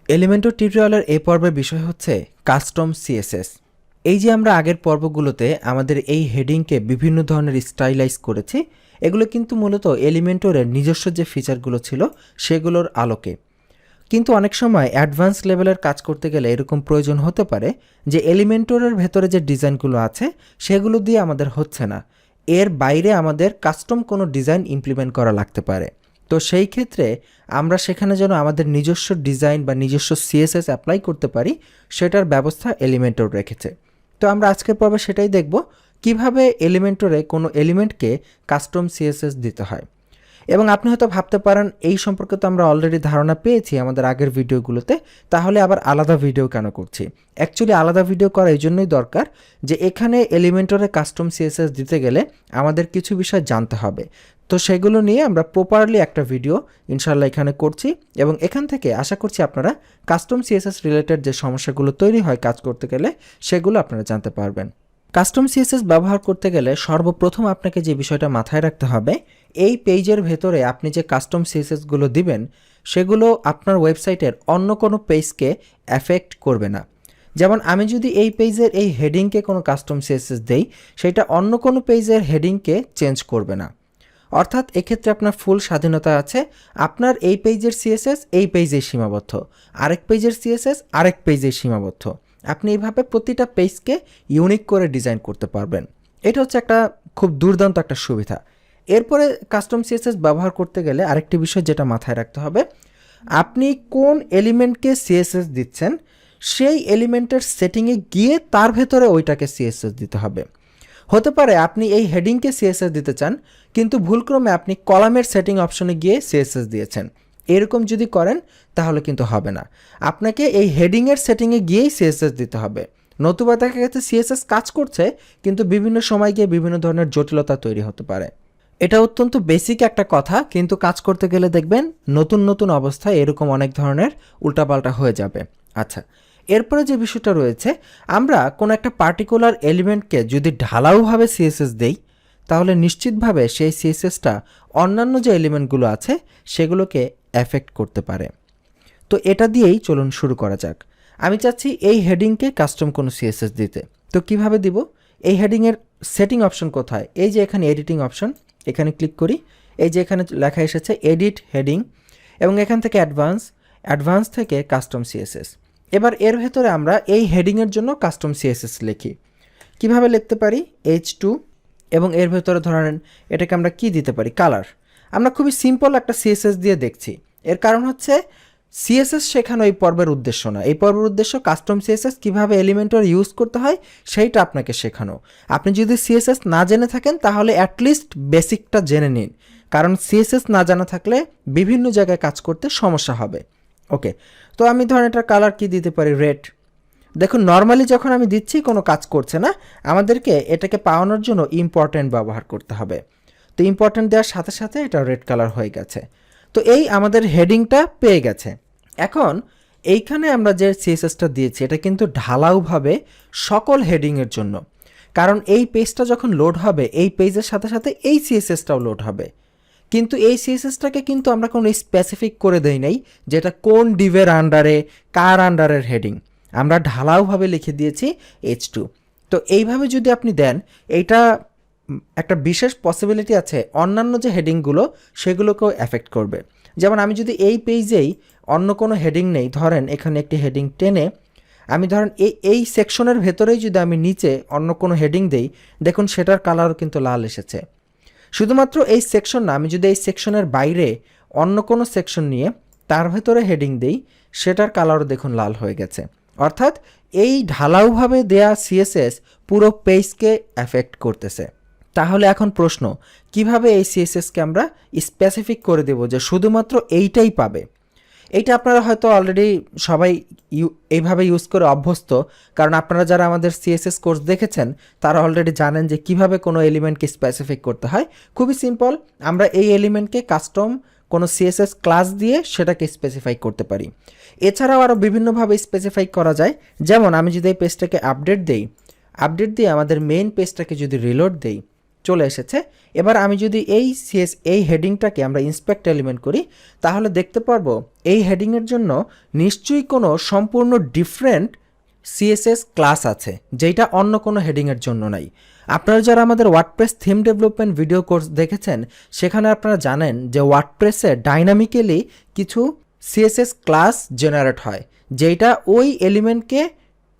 Elementor টিউটোরিয়ালের এই পর্বের বিষয় হচ্ছে কাস্টম সিএসএস। এই যে আমরা আগের পর্বগুলোতে আমাদের এই হেডিংকে বিভিন্ন ধরনের স্টাইলাইজ করেছি, এগুলো কিন্তু মূলত এলিমেন্টরের নিজস্ব যে ফিচারগুলো ছিল সেগুলোর আলোকে। কিন্তু অনেক সময় অ্যাডভান্স লেভেলের কাজ করতে গেলে এরকম প্রয়োজন হতে পারে যে এলিমেন্টরের ভেতরে যে ডিজাইনগুলো আছে সেগুলো দিয়ে আমাদের হচ্ছে না, এর বাইরে আমাদের কাস্টম কোনো ডিজাইন ইমপ্লিমেন্ট করা লাগতে পারে। তো সেই ক্ষেত্রে আমরা সেখানে যেন আমাদের নিজস্ব ডিজাইন বা নিজস্ব সিএসএস অ্যাপ্লাই করতে পারি সেটার ব্যবস্থা এলিমেন্টর রেখেছে। তো আমরা আজকের পর্বে সেটাই দেখব কিভাবে এলিমেন্টরে কোনো এলিমেন্টকে কাস্টম সিএসএস দিতে হয়। এবং আপনি হয়তো ভাবতে পারেন এই সম্পর্কে তো আমরা অলরেডি ধারণা পেয়েছি আমাদের আগের ভিডিওগুলোতে, তাহলে আবার আলাদা ভিডিও কেন করছি? অ্যাকচুয়ালি আলাদা ভিডিও করা এই জন্যই দরকার যে এখানে এলিমেন্টরে কাস্টম সিএসএস দিতে গেলে আমাদের কিছু বিষয় জানতে হবে। তো সেগুলো নিয়ে আমরা প্রপারলি একটা ভিডিও ইনশাল্লাহ এখানে করছি, এবং এখান থেকে আশা করছি আপনারা কাস্টম সিএসএস রিলেটেড যে সমস্যাগুলো তৈরি হয় কাজ করতে গেলে সেগুলো আপনারা জানতে পারবেন। কাস্টম সিএসএস ব্যবহার করতে গেলে সর্বপ্রথম আপনাকে যে বিষয়টা মাথায় রাখতে হবে, এই পেজের ভেতরে আপনি যে কাস্টম সিএসএসগুলো দিবেন সেগুলো আপনার ওয়েবসাইটের অন্য কোনো পেজকে অ্যাফেক্ট করবে না। যেমন আমি যদি এই পেজের এই হেডিংকে কোনো কাস্টম সিএসএস দেই, সেটা অন্য কোনো পেজের হেডিংকে চেঞ্জ করবে না। অর্থাৎ এক্ষেত্রে আপনার ফুল স্বাধীনতা আছে। আপনার এই পেজের সিএসএস এই পেজে সীমাবদ্ধ, আরেক পেজের সিএসএস আরেক পেজে সীমাবদ্ধ। আপনি এইভাবে প্রতিটা পেজকে ইউনিক করে ডিজাইন করতে পারবেন। এটা হচ্ছে একটা খুব দুর্দান্ত একটা সুবিধা। এরপরে কাস্টম সিএসএস ব্যবহার করতে গেলে আরেকটি বিষয় যেটা মাথায় রাখতে হবে, আপনি কোন এলিমেন্টকে সিএসএস দিচ্ছেন সেই এলিমেন্টের সেটিংয়ে গিয়ে তার ভেতরে ওইটাকে সিএসএস দিতে হবে। হতে পারে আপনি এই হেডিংকে সিএসএস দিতে চান কিন্তু ভুলক্রমে আপনি কলামের সেটিং অপশনে গিয়ে সিএসএস দিয়েছেন। এরকম যদি করেন তাহলে কিন্তু হবে না, আপনাকে এই হেডিংয়ের সেটিংয়ে গিয়েই সিএসএস দিতে হবে। নতুবা দেখা গেছে সিএসএস কাজ করছে কিন্তু বিভিন্ন সময় গিয়ে বিভিন্ন ধরনের জটিলতা তৈরি হতে পারে। এটা অত্যন্ত বেসিক একটা কথা, কিন্তু কাজ করতে গেলে দেখবেন নতুন নতুন অবস্থায় এরকম অনেক ধরনের উল্টাপাল্টা হয়ে যাবে। আচ্ছা, এরপরে যে বিষয়টা রয়েছে, আমরা কোনো একটা পার্টিকুলার এলিমেন্টকে যদি ঢালাওভাবে সিএসএস দেই তাহলে নিশ্চিতভাবে সেই সিএসএসটা অন্যান্য যে এলিমেন্টগুলো আছে সেগুলোকে অ্যাফেক্ট করতে পারে। তো এটা দিয়েই চলুন শুরু করা যাক। আমি চাচ্ছি এই হেডিংকে কাস্টম কোনো সিএসএস দিতে। তো কিভাবে দিব? এই হেডিংয়ের সেটিং অপশন কোথায়? এই যে এখানে এডিটিং অপশন, এখানে ক্লিক করি। এই যে এখানে লেখা এসেছে এডিট হেডিং, এবং এখান থেকে অ্যাডভান্স থেকে কাস্টম সিএসএস। এবার এর ভেতরে আমরা এই হেডিংয়ের জন্য কাস্টম সিএসএস লিখি। কিভাবে লিখতে পারি? H2, এবং এর ভেতরে ধরেন এটাকে আমরা কি দিতে পারি? কালার। আমরা খুবই সিম্পল একটা সিএসএস দিয়ে দেখছি। এর কারণ হচ্ছে সিএসএস শেখানো এই পর্বের উদ্দেশ্য না। এই পর্বের উদ্দেশ্য কাস্টম সিএসএস কীভাবে এলিমেন্টর ইউজ করতে হয় সেইটা আপনাকে শেখানো। আপনি যদি সিএসএস না জেনে থাকেন তাহলে অ্যাটলিস্ট বেসিকটা জেনে নিন, কারণ সিএসএস না জানা থাকলে বিভিন্ন জায়গায় কাজ করতে সমস্যা হবে। ওকে, তো আমি ধরেন এটার কালার কি দিতে পারি? রেড। দেখুন নর্মালি যখন আমি দিচ্ছি কোনো কাজ করছে না, আমাদেরকে এটাকে পাওয়ানোর জন্য ইম্পর্ট্যান্ট ব্যবহার করতে হবে। তো ইম্পর্ট্যান্ট দেওয়ার সাথে সাথে এটা রেড কালার হয়ে গেছে। তো এই আমাদের হেডিংটা পেয়ে গেছে। এখন এইখানে আমরা যে সিএসএসটা দিয়েছি এটা কিন্তু ঢালাওভাবে সকল হেডিংয়ের জন্য, কারণ এই পেজটা যখন লোড হবে এই পেজের সাথে সাথে এই সিএসএসটাও লোড হবে। কিন্তু এই সিএসএসটাকে কিন্তু আমরা কোনো স্পেসিফিক করে দেই নাই যেটা কোন ডিভের আন্ডারে কার আন্ডারের হেডিং, আমরা ঢালাওভাবে লিখে দিয়েছি H2। তো এইভাবে যদি আপনি দেন, এইটা একটা বিশেষ পসিবিলিটি আছে অন্যান্য যে হেডিংগুলো সেগুলোকেও অ্যাফেক্ট করবে। যেমন আমি যদি এই পেজেই অন্য কোনো হেডিং নেই, ধরেন এখানে একটি হেডিং টেনে আমি ধরেন এই সেকশনের ভেতরেই যদি আমি নিচে অন্য কোনো হেডিং দেই, দেখুন সেটার কালারও কিন্তু লাল এসেছে। শুধুমাত্র এই সেকশন না, আমি যদি এই সেকশনের বাইরে অন্য কোনো সেকশন নিয়ে তার ভেতরে হেডিং দেই, সেটার কালারও দেখুন লাল হয়ে গেছে। অর্থাৎ এই ঢালাওভাবে দেয়া সিএসএস পুরো পেজকে অ্যাফেক্ট করতেছে। তাহলে এখন প্রশ্ন, কিভাবে এই সিএসএসকে আমরা স্পেসিফিক করে দেব যে শুধুমাত্র এইটাই পাবে? এইটা আপনারা হয়তো অলরেডি সবাই এইভাবে ইউজ করে অভ্যস্ত, কারণ আপনারা যারা আমাদের সিএসএস কোর্স দেখেছেন তারা অলরেডি জানেন যে কিভাবে কোনো এলিমেন্টকে স্পেসিফিক করতে হয়। খুবই সিম্পল, আমরা এই এলিমেন্টকে কাস্টম কোনো সিএসএস ক্লাস দিয়ে সেটাকে স্পেসিফাই করতে পারি। এছাড়াও আরও বিভিন্নভাবে স্পেসিফাই করা যায়। যেমন আমি যদি এই পেজটাকে আপডেট দিয়ে আমাদের মেইন পেজটাকে যদি রিলোড দেই, চলে এসেছে। এবার আমি যদি এই হেডিংটাকে আমরা ইন্সপেক্ট এলিমেন্ট করি তাহলে দেখতে পারবো এই হেডিংয়ের জন্য নিশ্চয়ই কোনো সম্পূর্ণ ডিফারেন্ট সিএসএস ক্লাস আছে যেটা অন্য কোনো হেডিংয়ের জন্য নাই। আপনারা যারা আমাদের WordPress theme development video course দেখেছেন সেখানে আপনারা জানেন যে ওয়ার্ডপ্রেসে ডাইনামিক্যালি কিছু সিএসএস ক্লাস জেনারেট হয় যেটা ওই এলিমেন্টকে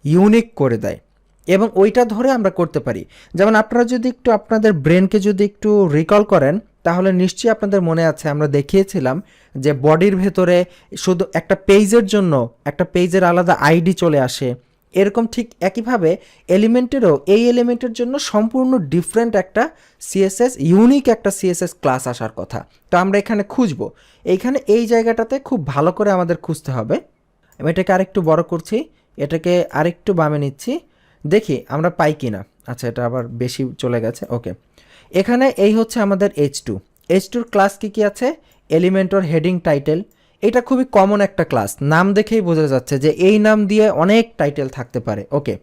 ইউনিক করে দেয় এবং ওইটা ধরে আমরা করতে পারি। যেমন আপনারা যদি একটু আপনাদের ব্রেনকে যদি একটু রিকল করেন তাহলে নিশ্চয়ই আপনাদের মনে আছে আমরা দেখিয়েছিলাম যে বডির ভেতরে শুধু একটা পেজের জন্য একটা পেজের আলাদা আইডি চলে আসে। এরকম ঠিক একইভাবে এলিমেন্টেরও এই এলিমেন্টের জন্য সম্পূর্ণ ডিফারেন্ট একটা সিএসএস ইউনিক একটা সিএসএস ক্লাস আসার কথা। তো আমরা এখানে খুঁজবো, এইখানে এই জায়গাটাতে খুব ভালো করে আমাদের খুঁজতে হবে। আমি এটাকে আরেকটু বড় করছি, এটাকে আরেকটু বামে নিচ্ছি, দেখি আমরা পাই কি না। আচ্ছা, এটা আবার বেশি চলে গেছে। ওকে, এখানে এই হচ্ছে আমাদের H2 ক্লাস কি আছে, এলিমেন্টর হেডিং টাইটেল। এটা খুবই কমন একটা ক্লাস, নাম দেখেই বোঝা যাচ্ছে যে এই নাম দিয়ে অনেক টাইটেল থাকতে পারে। ওকে,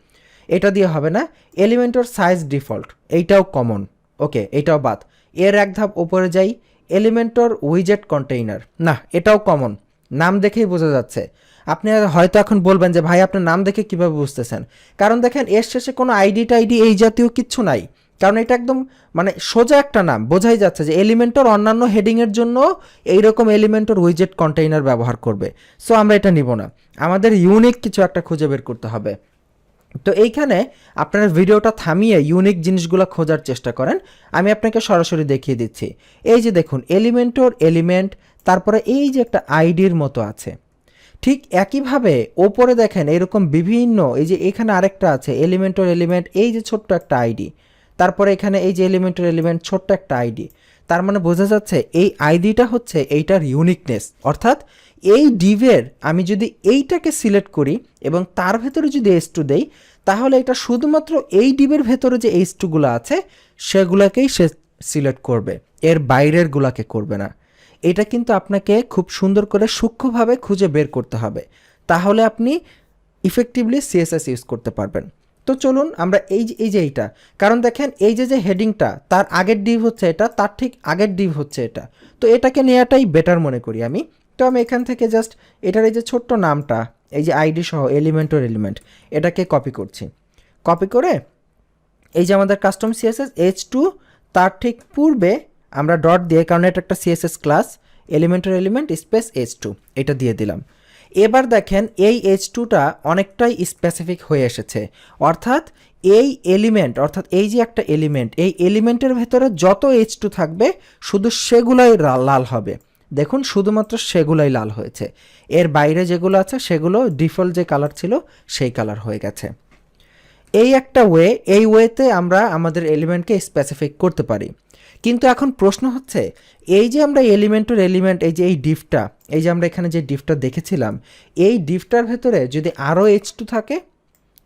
এটা দিয়ে হবে না। এলিমেন্টর সাইজ ডিফল্ট, এইটাও কমন। ওকে, এটাও বাদ। এর এক ধাপ ওপরে যাই, এলিমেন্টর উইজেট কন্টেইনার, না এটাও কমন, নাম দেখেই বোঝা যাচ্ছে। আপনি হয়তো এখন বলবেন যে ভাই আপনার নাম দেখে কিভাবে বুঝতেছেন, কারণ দেখেন এর শেষে কোনো আইডি টাইডি এই জাতীয় কিচ্ছু নাই, কারণ এটা একদম মানে সোজা একটা নাম, বোঝাই যাচ্ছে যে এলিমেন্টর অন্যান্য হেডিংয়ের জন্য এইরকম এলিমেন্টর উইজেট কন্টেইনার ব্যবহার করবে। সো আমরা এটা নিব না, আমাদের ইউনিক কিছু একটা খুঁজে বের করতে হবে। তো এইখানে আপনারা ভিডিওটা থামিয়ে ইউনিক জিনিসগুলো খোঁজার চেষ্টা করেন, আমি আপনাকে সরাসরি দেখিয়ে দিচ্ছি। এই যে দেখুন এলিমেন্টর এলিমেন্ট, তারপরে এই যে একটা আইডির মতো আছে, ঠিক একইভাবে ওপরে দেখেন এরকম বিভিন্ন, এই যে এখানে আরেকটা আছে এলিমেন্টর এলিমেন্ট, এই যে ছোট্ট একটা আইডি, তারপরে এখানে এই যে এলিমেন্টর এলিমেন্ট ছোট্ট একটা আইডি। তার মানে বোঝা যাচ্ছে এই আইডিটা হচ্ছে এইটার ইউনিকনেস, অর্থাৎ এই ডিভের আমি যদি এইটাকে সিলেক্ট করি এবং তার ভেতরে যদি H2 দেই তাহলে এটা শুধুমাত্র এই ডিভের ভেতরে যে H2গুলো আছে সেগুলোকেই সে সিলেক্ট করবে, এর বাইরের গুলাকে করবে না। এটা কিন্তু আপনাকে খুব সুন্দর করে সূক্ষ্মভাবে খুঁজে বের করতে হবে, তাহলে আপনি ইফেক্টিভলি সিএসএস ইউজ করতে পারবেন। তো চলুন আমরা এই যে এইটা, কারণ দেখেন এই যে হেডিংটা তার আগের ডিভ হচ্ছে এটা, তার ঠিক আগের ডিভ হচ্ছে এটা, তো এটাকে নেওয়াটাই বেটার মনে করি আমি। তো আমি এখান থেকে জাস্ট এটার এই যে ছোট্ট নামটা, এই যে আইডি সহ এলিমেন্টর এলিমেন্ট, এটাকে কপি করছি। কপি করে এই যে আমাদের কাস্টম সিএসএস H2 তার ঠিক পূর্বে আমরা ডট দিয়ে, কারণ এটা একটা CSS class, Elementor element space H2 এটা দিয়ে দিলাম। এবার দেখেন এই H2টা অনেকটাই স্পেসিফিক হয়ে এসেছে, অর্থাৎ এই এলিমেন্ট, অর্থাৎ এই যে একটা এলিমেন্ট, এই এলিমেন্টের ভেতরে যত H2 থাকবে শুধু সেগুলোই লাল হবে। দেখুন শুধুমাত্র সেগুলোই লাল হয়েছে, এর বাইরে যেগুলো আছে সেগুলো ডিফল্ট যে কালার ছিল সেই কালার হয়ে গেছে। এই একটা ওয়ে, এই ওয়েতে আমরা আমাদের এলিমেন্টকে স্পেসিফিক করতে পারি। কিন্তু এখন প্রশ্ন হচ্ছে এই যে আমরা এলিমেন্টর এলিমেন্ট, এই যে এই ডিফটা, এই যে আমরা এখানে যে ডিফটা দেখেছিলাম, এই ডিফটার ভেতরে যদি আরও H2 থাকে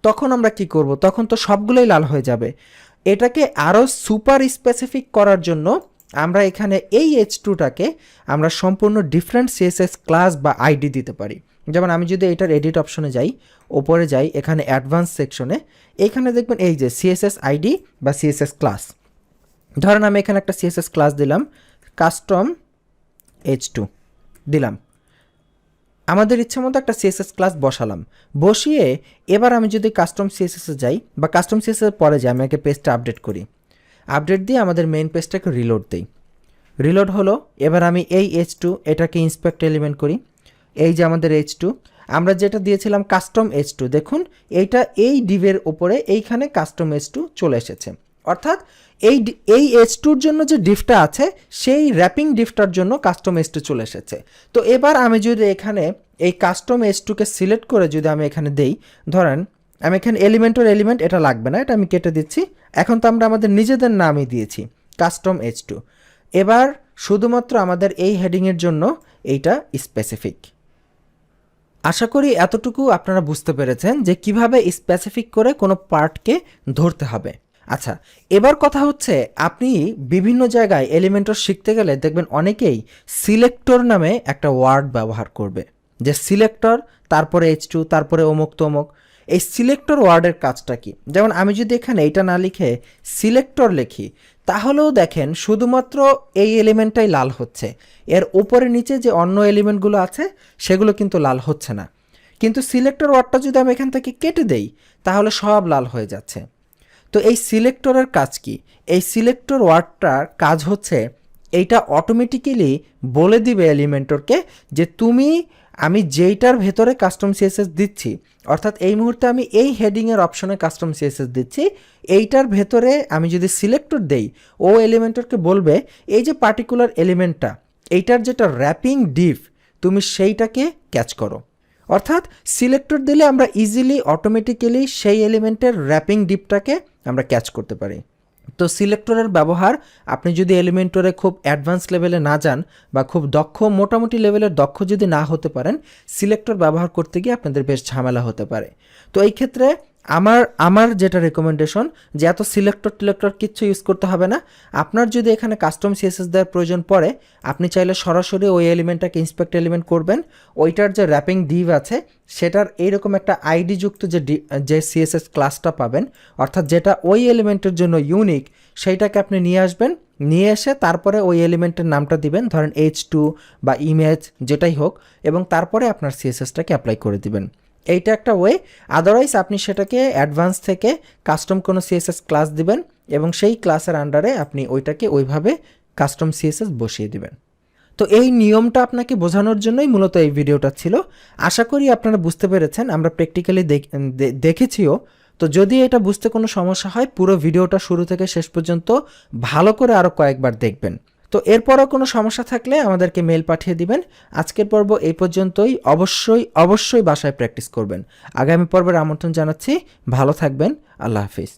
তখন আমরা কি করব, তখন তো সবগুলোই লাল হয়ে যাবে। এটাকে আরও সুপার স্পেসিফিক করার জন্য আমরা এখানে এই H2টাকে আমরা সম্পূর্ণ ডিফারেন্ট সিএসএস ক্লাস বা আইডি দিতে পারি। যেমন আমি যদি এটার এডিট অপশনে যাই, ওপরে যাই, এখানে অ্যাডভান্স সেকশনে, এইখানে দেখবেন এই যে সিএসএস আইডি বা সিএসএস ক্লাস, ধরেন আমি এখানে একটা সিএসএস ক্লাস দিলাম, কাস্টম H2 দিলাম, আমাদের ইচ্ছে মতো একটা সিএসএস ক্লাস বসালাম, বসিয়ে এবার আমি যদি কাস্টম সিএসএসে যাই বা কাস্টম সিএসএস পরে যাই, আমি আগে পেজটা আপডেট করি, আপডেট দিয়ে আমাদের মেইন পেজটাকে রিলোড দিই। রিলোড হলো, এবার আমি এই H2 এটাকে ইন্সপেক্ট এলিমেন্ট করি, এই যে আমাদের H2 আমরা যেটা দিয়েছিলাম কাস্টম H2, দেখুন এইটা এই ডিভের ওপরে এইখানে কাস্টম H2 চলে এসেছে, অর্থাৎ এই H2-র জন্য যে ডিফটা আছে সেই র্যাপিং ডিফটার জন্য কাস্টম H2 চলে এসেছে। তো এবার আমি যদি এখানে এই কাস্টম H2কে সিলেক্ট করে যদি আমি এখানে দেই, ধরেন আমি এখানে এলিমেন্টর এলিমেন্ট, এটা লাগবে না, এটা আমি কেটে দিচ্ছি। এখন তো আমরা আমাদের নিজেদের নামই দিয়েছি কাস্টম H2, এবার শুধুমাত্র আমাদের এই হেডিংয়ের জন্য এইটা স্পেসিফিক। আশা করি এতটুকু আপনারা বুঝতে পেরেছেন যে কিভাবে স্পেসিফিক করে কোনো পার্টকে ধরতে হবে। আচ্ছা, এবার কথা হচ্ছে আপনি বিভিন্ন জায়গায় এলিমেন্টর শিখতে গেলে দেখবেন অনেকেই সিলেক্টর নামে একটা ওয়ার্ড ব্যবহার করবে, যে সিলেক্টর তারপরে H2 তারপরে অমুক তমুক। এই সিলেক্টর ওয়ার্ডের কাজটা কি। যেমন আমি যদি এখানে এটা না লিখে সিলেক্টর লিখি, তাহলেও দেখেন শুধুমাত্র এই এলিমেন্টটাই লাল হচ্ছে, এর উপরে নিচে যে অন্য এলিমেন্টগুলো আছে সেগুলো কিন্তু লাল হচ্ছে না। কিন্তু সিলেক্টর ওয়ার্ডটা যদি আমি এখান থেকে কেটে দেই তাহলে সব লাল হয়ে যাচ্ছে। তো এই সিলেক্টরের কাজ কি? এই সিলেক্টর ওয়ার্ডটার কাজ হচ্ছে এইটা অটোমেটিক্যালি বলে দিবে এলিমেন্টরকে যে আমি যেইটার ভেতরে কাস্টম সিএসএস দিচ্ছি, অর্থাৎ এই মুহূর্তে আমি এই হেডিংয়ের অপশনে কাস্টম সিএসএস দিচ্ছি, এইটার ভেতরে আমি যদি সিলেক্টর দেই, ও এলিমেন্টরকে বলবে এই যে পার্টিকুলার এলিমেন্টটা, এইটার যেটা র্যাপিং ডিভ, তুমি সেইটাকে ক্যাচ করো। অর্থাৎ সিলেক্টর দিলে আমরা ইজিলি অটোমেটিক্যালি সেই এলিমেন্টের র্যাপিং ডিপটাকে আমরা ক্যাচ করতে পারি। তো সিলেক্টরের ব্যবহার আপনি যদি এলিমেন্টরে খুব অ্যাডভান্স লেভেলে না যান বা খুব দক্ষ, মোটামুটি লেভেলের দক্ষ যদি না হতে পারেন, সিলেক্টর ব্যবহার করতে গিয়ে আপনাদের বেশ ঝামেলা হতে পারে। তো এই ক্ষেত্রে আমার যেটা রেকমেন্ডেশন, যে এত সিলেক্টর কিচ্ছু ইউজ করতে হবে না। আপনার যদি এখানে কাস্টম সিএসএস দেওয়ার প্রয়োজন পড়ে, আপনি চাইলে সরাসরি ওই এলিমেন্টটাকে ইন্সপেক্ট এলিমেন্ট করবেন, ওইটার যে র্যাপিং ডিভ আছে সেটার এইরকম একটা আইডি যুক্ত যে সিএসএস ক্লাসটা পাবেন, অর্থাৎ যেটা ওই এলিমেন্টের জন্য ইউনিক, সেইটাকে আপনি নিয়ে আসবেন, নিয়ে এসে তারপরে ওই এলিমেন্টের নামটা দিবেন, ধরেন H2 বা ইমেজ যেটাই হোক, এবং তারপরে আপনার সিএসএসটাকে অ্যাপ্লাই করে দিবেন। এইটা একটা ওয়ে। আদারওয়াইজ আপনি সেটাকে অ্যাডভান্স থেকে কাস্টম কোনো সিএসএস ক্লাস দিবেন এবং সেই ক্লাসের আন্ডারে আপনি ওইটাকে ওইভাবে কাস্টম সিএসএস বসিয়ে দিবেন। তো এই নিয়মটা আপনাকে বোঝানোর জন্যই মূলত এই ভিডিওটা ছিল। আশা করি আপনারা বুঝতে পেরেছেন, আমরা প্র্যাকটিক্যালি দেখেছিও। তো যদি এটা বুঝতে কোনো সমস্যা হয়, পুরো ভিডিওটা শুরু থেকে শেষ পর্যন্ত ভালো করে আরও কয়েকবার দেখবেন। তো এরপরও কোনো সমস্যা থাকলে আমাদেরকে মেল পাঠিয়ে দিবেন। আজকের পর্ব এই পর্যন্তই। অবশ্যই বাসায় প্র্যাকটিস করবেন। আগামী পর্বের আমন্ত্রণ জানাচ্ছি। ভালো থাকবেন। আল্লাহ হাফিজ।